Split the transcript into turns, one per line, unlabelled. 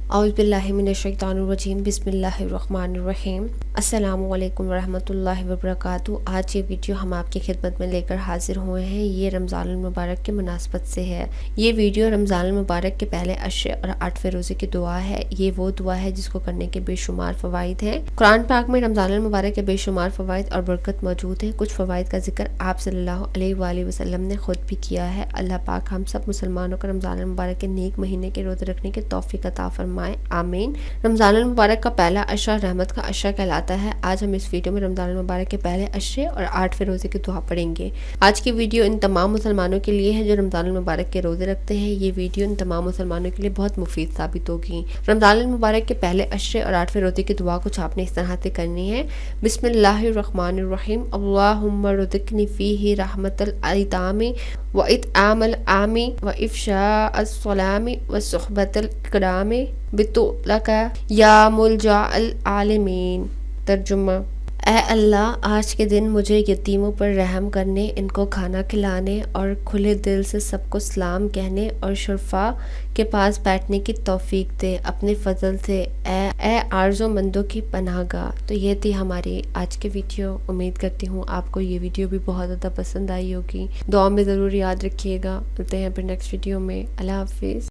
اعوذ باللہ من الشیطان الرجیم بسم اللہ الرحمن الرحیم السلام علیکم ورحمۃ اللہ وبرکاتہ۔ آج یہ ویڈیو ہم آپ کی خدمت میں لے کر حاضر ہوئے ہیں۔ یہ رمضان المبارک کے مناسبت سے ہے۔ یہ ویڈیو رمضان المبارک کے پہلے عشرے اور 8ویں روزے کی دعا ہے۔ یہ وہ دعا ہے جس کو کرنے کے بے شمار فوائد ہیں۔ قرآن پاک میں رمضان المبارک کے بے شمار فوائد اور برکت موجود ہیں۔ کچھ فوائد کا ذکر آپ صلی اللہ علیہ وآلہ وسلم نے خود بھی کیا ہے۔ اللہ پاک ہم سب مسلمانوں کو رمضان المبارک کے نیک مہینے کے روزے رکھنے کی توفیق عطا فرمائے، آمین۔ رمضان المبارک کا پہلا عشرہ رحمت کا عشرہ کہلاتا ہے۔ آج ہم اس ویڈیو میں رمضان المبارک کے پہلے عشرے اور 8ویں روزے کی دعا پڑھیں گے۔ آج کی ویڈیو ان تمام مسلمانوں کے لیے ہے جو رمضان المبارک کے روزے رکھتے ہیں۔ یہ ویڈیو ان تمام مسلمانوں کے لیے بہت مفید ثابت ہوگی۔ رمضان المبارک کے پہلے عشرے اور 8ویں روزے کی دعا کچھ آپ نے اس طرح سے کرنی ہے۔ بسم اللہ الرحمن الرحیم، اللہم رزقنی فیہ رحمت الایتام وإطعام العام وإفشاء السلام وصحبة الکرام بطولک یا ملجا العالمین۔ ترجمہ: اے اللہ، آج کے دن مجھے یتیموں پر رحم کرنے، ان کو کھانا کھلانے اور کھلے دل سے سب کو سلام کہنے اور شرفاء کے پاس بیٹھنے کی توفیق دے اپنے فضل سے، اے آرزو مندوں کی پناہ گاہ۔ تو یہ تھی ہماری آج کی ویڈیو۔ امید کرتی ہوں آپ کو یہ ویڈیو بھی بہت زیادہ پسند آئی ہوگی۔ دعا میں ضرور یاد رکھیے گا۔ ملتے ہیں پھر نیکسٹ ویڈیو میں۔ اللہ حافظ۔